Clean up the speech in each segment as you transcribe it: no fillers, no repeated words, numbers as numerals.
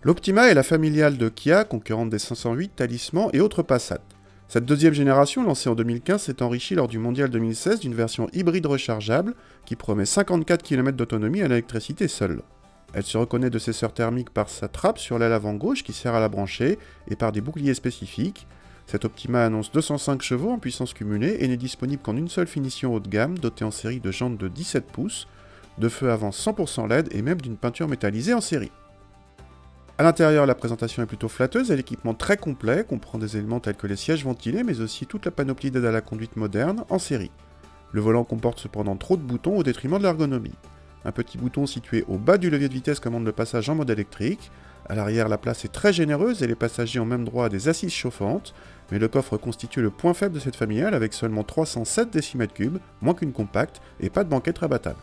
L'Optima est la familiale de Kia, concurrente des 508, Talisman et autres Passat. Cette deuxième génération, lancée en 2015, s'est enrichie lors du Mondial 2016 d'une version hybride rechargeable qui promet 54 km d'autonomie à l'électricité seule. Elle se reconnaît de ses sœurs thermiques par sa trappe sur l'aile avant gauche qui sert à la brancher et par des boucliers spécifiques. Cette Optima annonce 205 chevaux en puissance cumulée et n'est disponible qu'en une seule finition haut de gamme, dotée en série de jantes de 17 pouces, de feux avant 100% LED et même d'une peinture métallisée en série. A l'intérieur, la présentation est plutôt flatteuse et l'équipement très complet comprend des éléments tels que les sièges ventilés mais aussi toute la panoplie d'aide à la conduite moderne en série. Le volant comporte cependant trop de boutons au détriment de l'ergonomie. Un petit bouton situé au bas du levier de vitesse commande le passage en mode électrique. À l'arrière, la place est très généreuse et les passagers ont même droit à des assises chauffantes, mais le coffre constitue le point faible de cette familiale avec seulement 307 décimètres-cubes, moins qu'une compacte, et pas de banquette rabattable.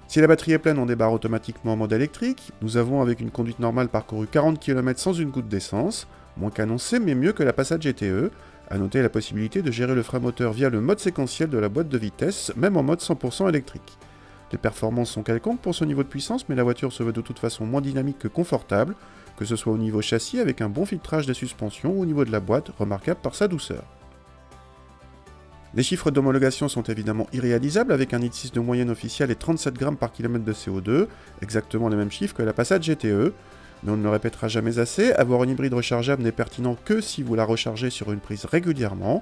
Si la batterie est pleine, on débarre automatiquement en mode électrique. Nous avons avec une conduite normale parcouru 40 km sans une goutte d'essence, moins qu'annoncé mais mieux que la Passat GTE. A noter la possibilité de gérer le frein moteur via le mode séquentiel de la boîte de vitesse, même en mode 100% électrique. Les performances sont quelconques pour ce niveau de puissance, mais la voiture se veut de toute façon moins dynamique que confortable, que ce soit au niveau châssis avec un bon filtrage des suspensions ou au niveau de la boîte, remarquable par sa douceur. Les chiffres d'homologation sont évidemment irréalisables avec un I6 de moyenne officielle et 37 grammes par kilomètre de CO2, exactement les mêmes chiffres que la Passat GTE, mais on ne le répétera jamais assez, avoir une hybride rechargeable n'est pertinent que si vous la rechargez sur une prise régulièrement.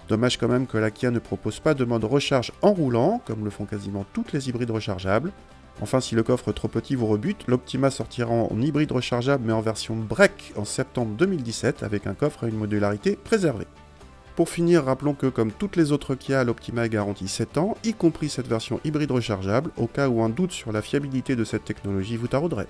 Dommage quand même que la Kia ne propose pas de mode recharge en roulant, comme le font quasiment toutes les hybrides rechargeables. Enfin, si le coffre trop petit vous rebute, l'Optima sortira en hybride rechargeable mais en version break en septembre 2017 avec un coffre à une modularité préservée. Pour finir, rappelons que comme toutes les autres Kia, l'Optima est garantie 7 ans, y compris cette version hybride rechargeable, au cas où un doute sur la fiabilité de cette technologie vous tarauderait.